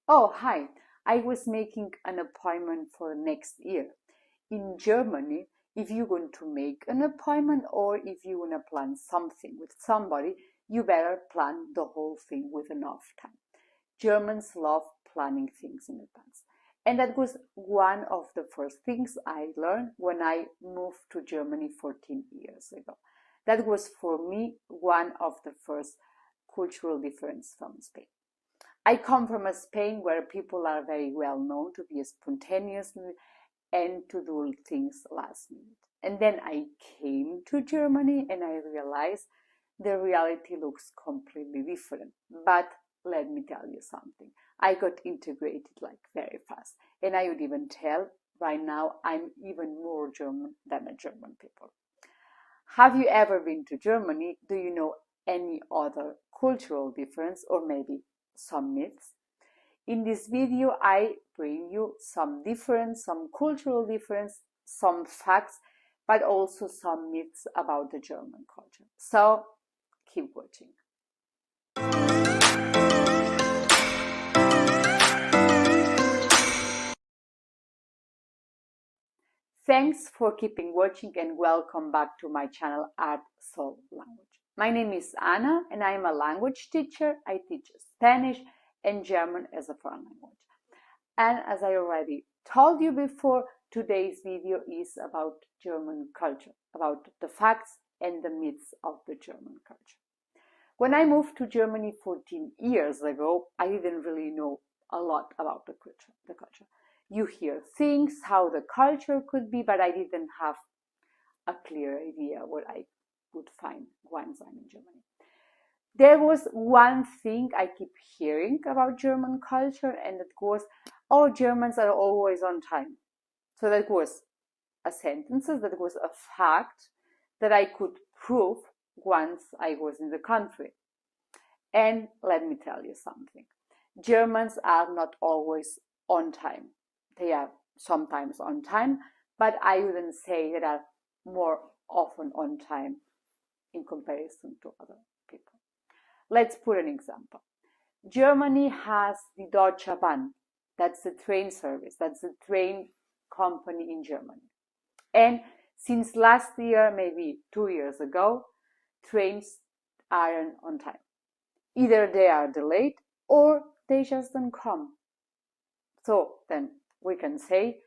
Oh, hi. I was making an appointment for next year. In Germany, if you're going to make an appointment or if you want to plan something with somebody, you better plan the whole thing with enough time. Germans love planning things in advance. And that was one of the first things I learned when I moved to Germany 14 years ago. That was for me one of the first cultural difference from Spain. I come from a Spain where people are very well known to be spontaneous and to do things last minute. And then I came to Germany and I realized the reality looks completely different. But let me tell you something. I got integrated like very fast. And I would even tell right now I'm even more German than a German people. Have you ever been to Germany? Do you know any other cultural difference or maybe some myths? In this video, I bring you some difference, some cultural difference, some facts, but also some myths about the German culture. So keep watching. Thanks for keeping watching and welcome back to my channel at Soul Language. My name is Anna and I am a language teacher. I teach Spanish and German as a foreign language. And as I already told you before, today's video is about German culture, about the facts and the myths of the German culture. When I moved to Germany 14 years ago, I didn't really know a lot about the culture. You hear things, how the culture could be, but I didn't have a clear idea what I would find once I'm in Germany. There was one thing I keep hearing about German culture, and that was, oh, Germans are always on time. So that was a sentence, that was a fact that I could prove once I was in the country. And let me tell you something. Germans are not always on time. They are sometimes on time, but I wouldn't say they are more often on time in comparison to other people. Let's put an example. Germany has the Deutsche Bahn. That's the train service. That's the train company in Germany. And since last year, maybe 2 years ago, trains aren't on time. Either they are delayed or they just don't come. So then we can say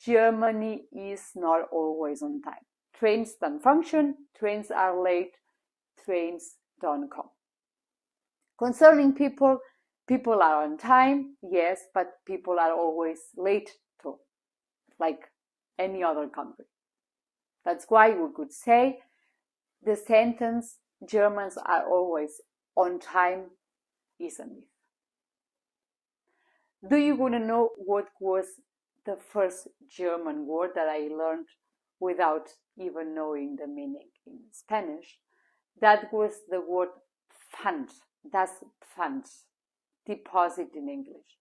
Germany is not always on time. Trains don't function, trains are late, trains don't come. Concerning people, people are on time, yes, but people are always late too, like any other country. That's why we could say the sentence Germans are always on time is a myth. Do you want to know what was the first German word that I learned without even knowing the meaning in Spanish? That was the word Pfand. That's Pfand, deposit in English.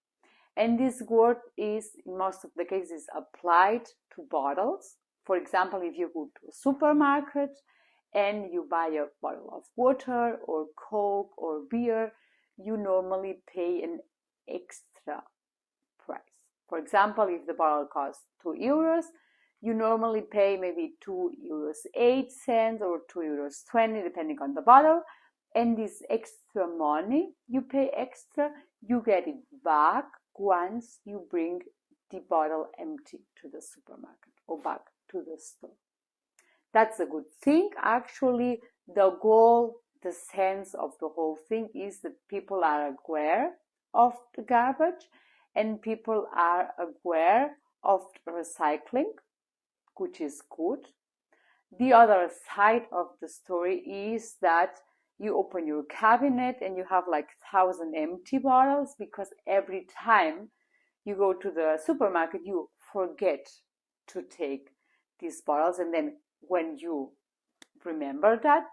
And this word is, in most of the cases, applied to bottles. For example, if you go to a supermarket and you buy a bottle of water or Coke or beer, you normally pay an extra price. For example, if the bottle costs 2 euros, you normally pay maybe 2 euros 8 cents or 2 euros 20, depending on the bottle. And this extra money you pay extra, you get it back once you bring the bottle empty to the supermarket or back to the store. That's a good thing. Actually, the goal, the sense of the whole thing is that people are aware of the garbage and people are aware of recycling, which is good. The other side of the story is that you open your cabinet and you have like 1,000 empty bottles because every time you go to the supermarket, you forget to take these bottles. And then when you remember that,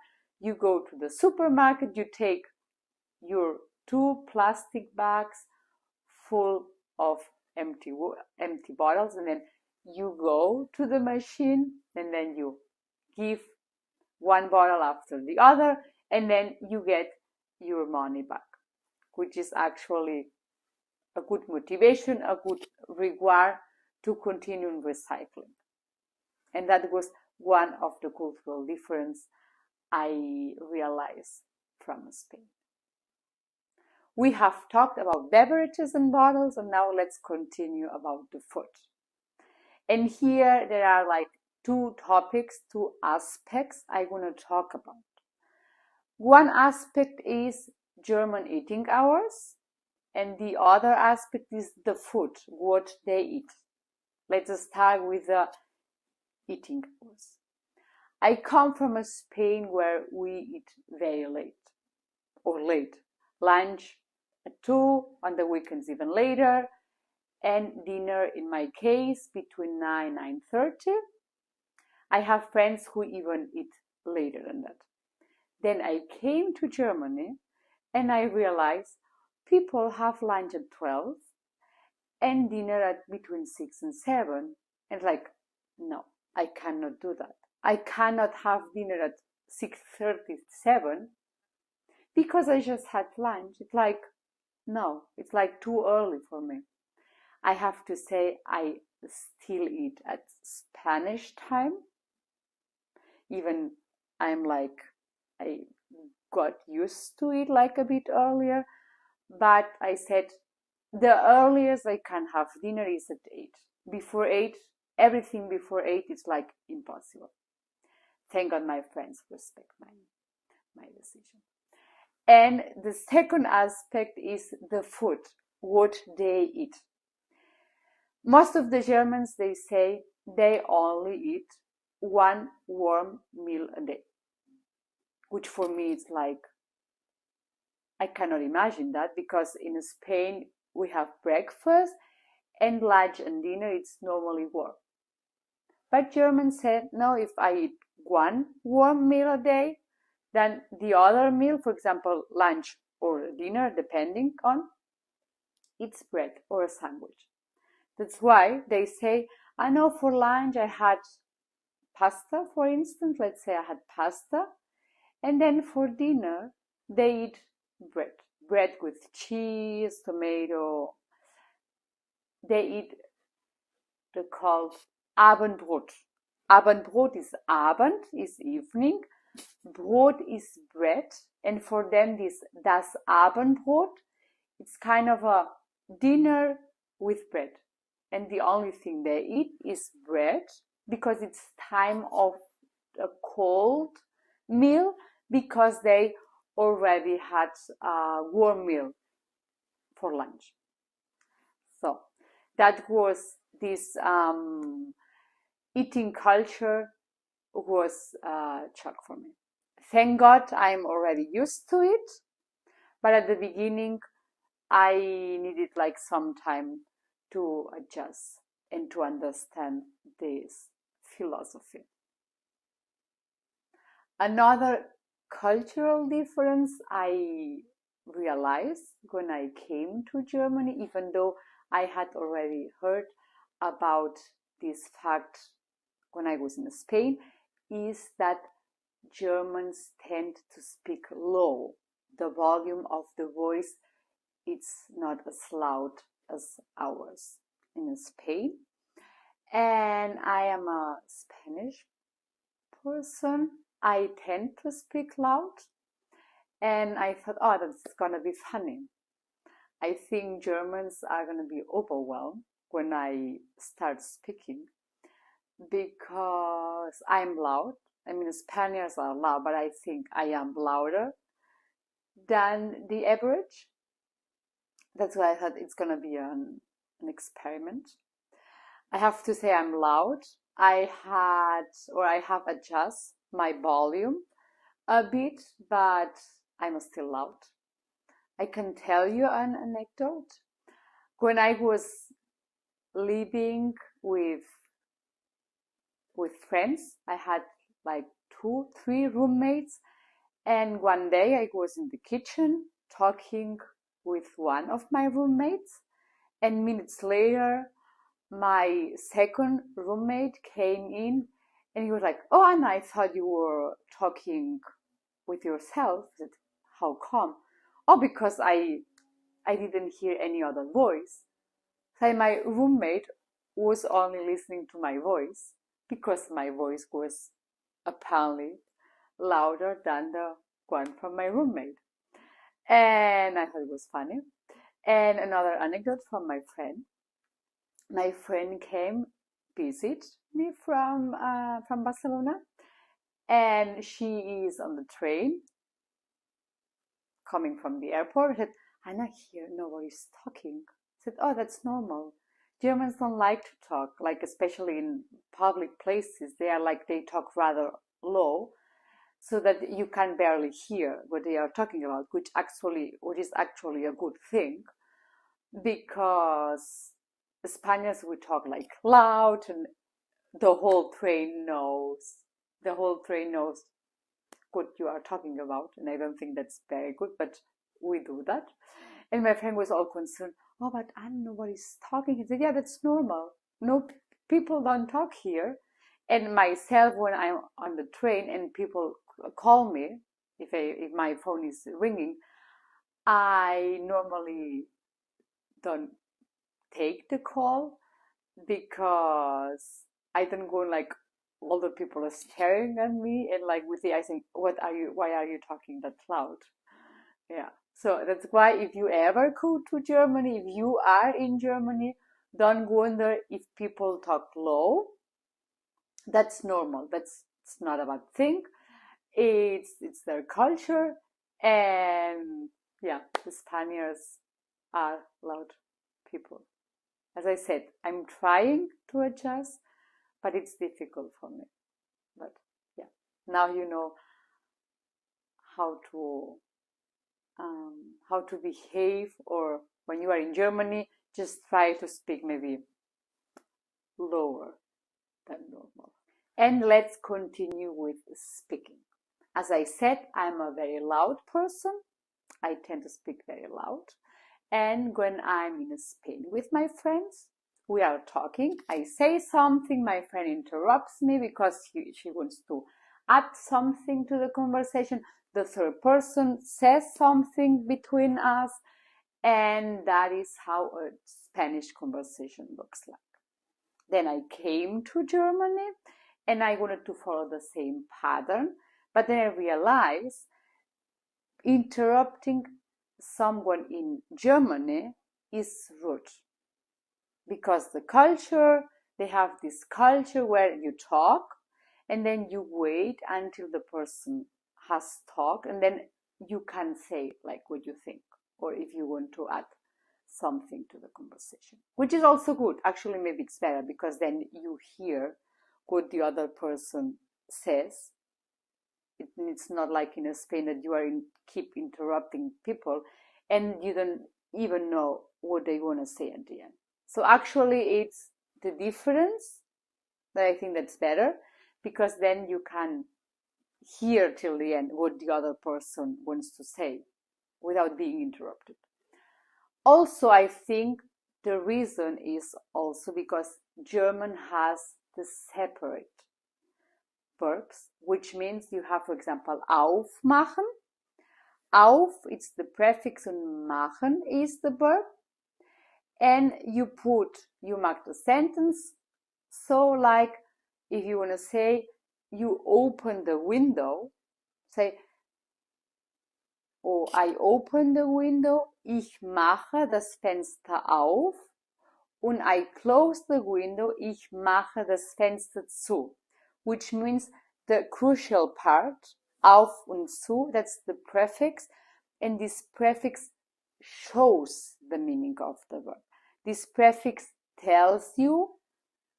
you go to the supermarket, you take your 2 plastic bags full of empty bottles, and then you go to the machine and then you give one bottle after the other, and then you get your money back, which is actually a good motivation, a good reward to continue in recycling. And that was one of the cultural differences I realized from Spain. We have talked about beverages and bottles, and now let's continue about the food. And here there are like two topics, two aspects I want to talk about. One aspect is German eating hours, and the other aspect is the food, what they eat. Let's start with the eating hours. I come from a Spain where we eat very late, or late. Lunch at 2, on the weekends even later, and dinner in my case between 9 and 9:30. I have friends who even eat later than that. Then I came to Germany and I realized people have lunch at 12 and dinner at between 6 and 7. And like, no, I cannot do that. I cannot have dinner at 6:37 because I just had lunch. It's like, no, it's like too early for me. I have to say I still eat at Spanish time. Even I'm like, I got used to it like a bit earlier, but I said the earliest I can have dinner is at 8. Before 8, everything before 8 is like impossible. Thank God my friends respect my decision. And the second aspect is the food, what they eat. Most of the Germans, they say they only eat one warm meal a day, which for me is like, I cannot imagine that, because in Spain we have breakfast and lunch and dinner, it's normally warm. But Germans said, no, if I eat one warm meal a day, then the other meal, for example, lunch or dinner, depending on, it's bread or a sandwich. That's why they say, I know for lunch I had pasta, for instance, let's say I had pasta, and then for dinner they eat bread with cheese, tomato. They eat the called Abendbrot. Abendbrot is Abend, is evening. Brot is bread, and for them das Abendbrot, it's kind of a dinner with bread. And the only thing they eat is bread, because it's time of a cold meal, because they already had a warm meal for lunch. So that was this eating culture was a shock for me. Thank God I'm already used to it, but at the beginning I needed like some time to adjust and to understand this philosophy. Another cultural difference I realized when I came to Germany, even though I had already heard about this fact when I was in Spain, is that Germans tend to speak low. The volume of the voice, it's not as loud as ours in Spain. And I am a Spanish person. I tend to speak loud. And I thought, oh, that's gonna be funny. I think Germans are gonna be overwhelmed when I start speaking, because I'm loud. I mean, Spaniards are loud, but I think I am louder than the average. That's why I thought it's gonna be an experiment. I have to say I'm loud. I have adjusted my volume a bit, but I'm still loud. I can tell you an anecdote. When I was living with friends, I had like 2-3 roommates, and one day I was in the kitchen talking with one of my roommates, and minutes later my second roommate came in and he was like, oh, Anna, I thought you were talking with yourself. I said, how come? Oh, because I I didn't hear any other voice. So my roommate was only listening to my voice because my voice was apparently louder than the one from my roommate. And I thought it was funny. And another anecdote from my friend. My friend came visit me from Barcelona, and she is on the train coming from the airport. I said, Anna, here nobody's talking. I said, oh, that's normal. Germans don't like to talk, like especially in public places. They talk rather low, so that you can barely hear what they are talking about, which is actually a good thing, because the Spaniards would talk like loud, and the whole train knows. The whole train knows what you are talking about, and I don't think that's very good, but we do that. And my friend was all concerned. Oh, but nobody's talking. He said, yeah, that's normal. No, people don't talk here. And myself, when I'm on the train and people call me, if my phone is ringing, I normally don't take the call because I don't go like all the people are staring at me and like with the eyes saying, why are you talking that loud? Yeah. So that's why if you ever go to Germany, if you are in Germany, don't go in there if people talk low. That's normal. It's not a bad thing. It's their culture, and yeah, the Spaniards are loud people. As I said, I'm trying to adjust, but it's difficult for me. But yeah, now you know how to behave, or when you are in Germany, just try to speak maybe lower than normal. And let's continue with speaking. As I said, I'm a very loud person. I tend to speak very loud. And when I'm in Spain with my friends, we are talking. I say something, my friend interrupts me because she wants to add something to the conversation. The third person says something between us, and that is how a Spanish conversation looks like. Then I came to Germany and I wanted to follow the same pattern, but then I realized interrupting someone in Germany is rude, because they have this culture where you talk and then you wait until the person has talked, and then you can say like what you think, or if you want to add something to the conversation, which is also good. Actually, maybe it's better because then you hear what the other person says. It's not like in Spain that you keep interrupting people and you don't even know what they want to say at the end. So actually it's the difference that I think that's better, because then you can hear till the end what the other person wants to say without being interrupted. Also, I think the reason is also because German has the separate verbs, which means you have, for example, aufmachen. Auf, it's the prefix, and machen is the verb. And you mark the sentence. So like if you want to say you open the window, say, oh, I open the window, ich mache das Fenster auf, und I close the window, ich mache das Fenster zu, which means the crucial part, auf und zu, that's the prefix, and this prefix shows the meaning of the verb. This prefix tells you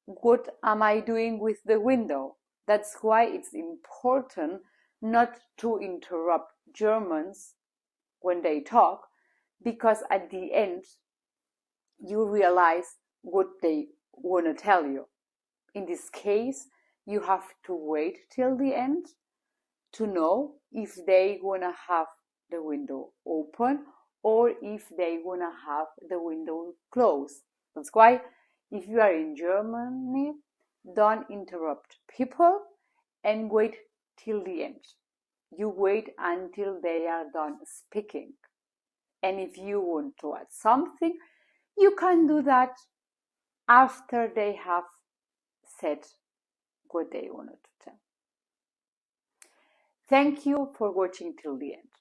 what am I doing with the window. That's why it's important not to interrupt Germans when they talk, because at the end you realize what they want to tell you. In this case, you have to wait till the end to know if they want to have the window open or if they want to have the window closed. That's why if you are in Germany, don't interrupt people and wait till the end. You wait until they are done speaking. And if you want to add something, you can do that after they have said what they wanted to tell. Thank you for watching till the end.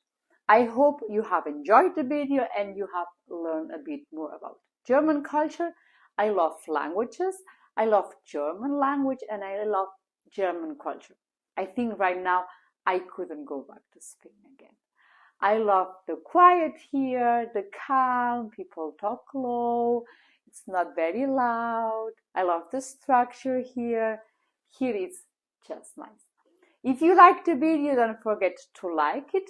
I hope you have enjoyed the video and you have learned a bit more about German culture. I love languages. I love German language and I love German culture. I think right now I couldn't go back to Spain again. I love the quiet here, the calm, people talk low, it's not very loud. I love the structure here. Here it's just nice. If you like the video, don't forget to like it.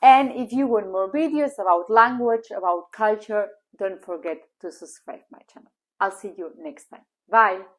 And if you want more videos about language, about culture, don't forget to subscribe my channel. I'll see you next time. Bye!